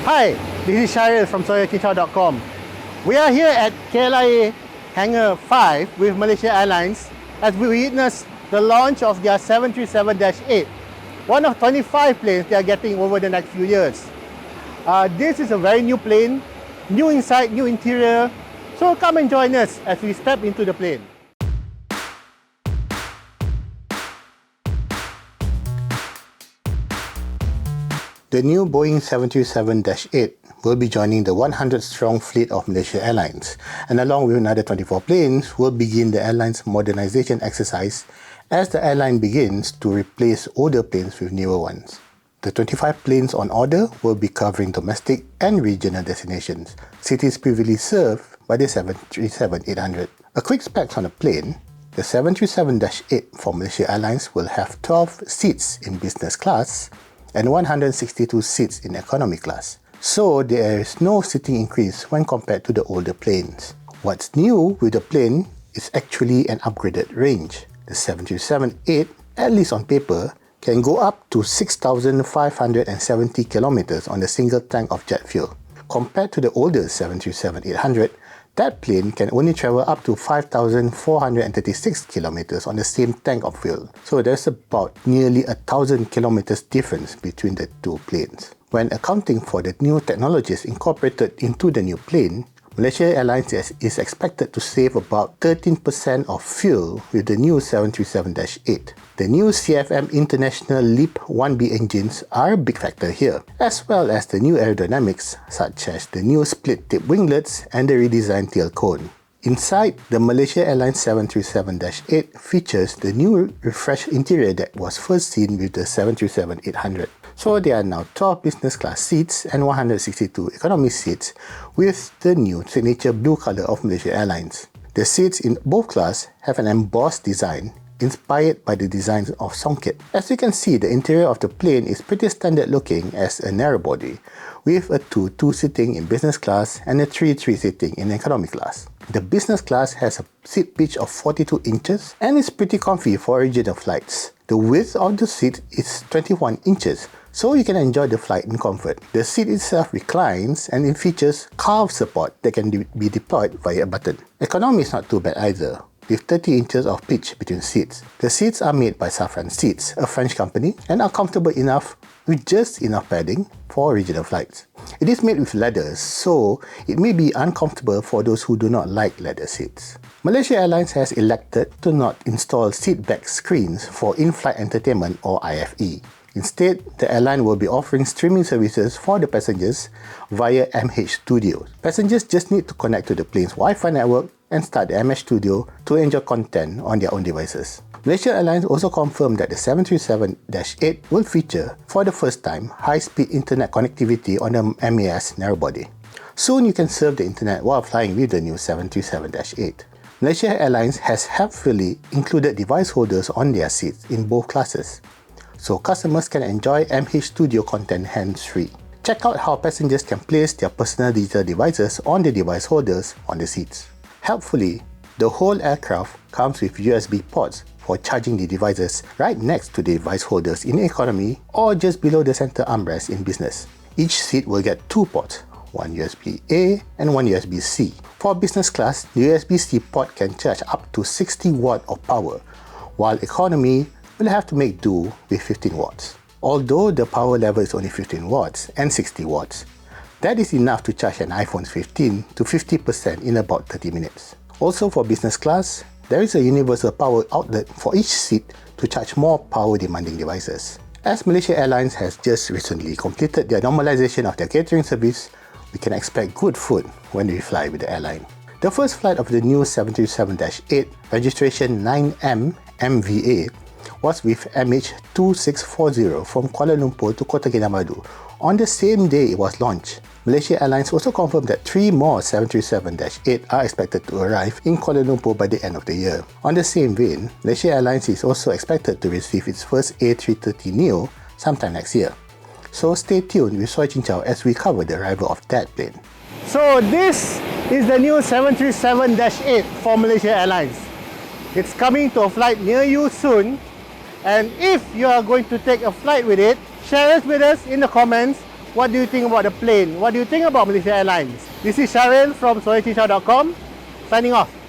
Hi, this is Syaril from SoyaChincau.com. We are here at KLIA Hangar 5 with Malaysia Airlines as we witness the launch of their 737-8, one of 25 planes they are getting over the next few years. This is a very new plane, new inside, new interior. So come and join us as we step into the plane. The new Boeing 737-8 will be joining the 100-strong fleet of Malaysia Airlines, and along with another 24 planes, will begin the airline's modernization exercise as the airline begins to replace older planes with newer ones. The 25 planes on order will be covering domestic and regional destinations, cities previously served by the 737-800. A quick specs on the plane: the 737-8 for Malaysia Airlines will have 12 seats in business class and 162 seats in economy class. So there is no seating increase when compared to the older planes. What's new with the plane is actually an upgraded range. The 737-8, at least on paper, can go up to 6,570 kilometers on a single tank of jet fuel. Compared to the older 737-800, that plane can only travel up to 5,436 kilometers on the same tank of fuel. So there's about nearly 1,000 kilometers difference between the two planes. When accounting for the new technologies incorporated into the new plane, Malaysia Airlines is expected to save about 13% of fuel with the new 737-8. The new CFM International LEAP 1B engines are a big factor here, as well as the new aerodynamics such as the new split-tip winglets and the redesigned tail cone. Inside, the Malaysia Airlines 737-8 features the new refreshed interior that was first seen with the 737-800. So there are now 12 business class seats and 162 economy seats with the new signature blue color of Malaysia Airlines. The seats in both classes have an embossed design inspired by the designs of Songket. As you can see, the interior of the plane is pretty standard looking as a narrow body, with a 2-2 seating in business class and a 3-3 seating in economy class. The business class has a seat pitch of 42 inches and is pretty comfy for regional flights. The width of the seat is 21 inches, so you can enjoy the flight in comfort. The seat itself reclines and it features calf support that can be deployed via a button. Economy is not too bad either, with 30 inches of pitch between seats. The seats are made by Safran Seats, a French company, and are comfortable enough with just enough padding for regional flights. It is made with leather, so it may be uncomfortable for those who do not like leather seats. Malaysia Airlines has elected to not install seat back screens for in-flight entertainment or IFE. Instead, the airline will be offering streaming services for the passengers via MH Studio. Passengers just need to connect to the plane's Wi-Fi network and start the MH Studio to enjoy content on their own devices. Malaysia Airlines also confirmed that the 737-8 will feature, for the first time, high-speed internet connectivity on the MAS narrowbody. Soon you can surf the internet while flying with the new 737-8. Malaysia Airlines has helpfully included device holders on their seats in both classes, so customers can enjoy MH Studio content hands-free. Check out how passengers can place their personal digital devices on the device holders on the seats. Helpfully, the whole aircraft comes with USB ports for charging the devices right next to the device holders in economy or just below the center armrest in business. Each seat will get 2 ports, one USB-A and one USB-C. For business class, the USB-C port can charge up to 60 watts of power, while economy will have to make do with 15 watts. Although the power level is only 15 watts and 60 watts, that is enough to charge an iPhone 15 to 50% in about 30 minutes. Also for business class, there is a universal power outlet for each seat to charge more power-demanding devices. As Malaysia Airlines has just recently completed their normalization of their catering service, we can expect good food when we fly with the airline. The first flight of the new 737-8 registration 9M MVA was with MH2640 from Kuala Lumpur to Kota Kinabalu on the same day it was launched. Malaysia Airlines also confirmed that 3 more 737-8 are expected to arrive in Kuala Lumpur by the end of the year. On the same vein, Malaysia Airlines is also expected to receive its first A330neo sometime next year. So stay tuned with Soy Chincau as we cover the arrival of that plane. So this is the new 737-8 for Malaysia Airlines. It's coming to a flight near you soon. And if you are going to take a flight with it, share it with us in the comments What do you think about the plane? What do you think about Malaysia Airlines? This is Sharon from soyachichao.com, signing off.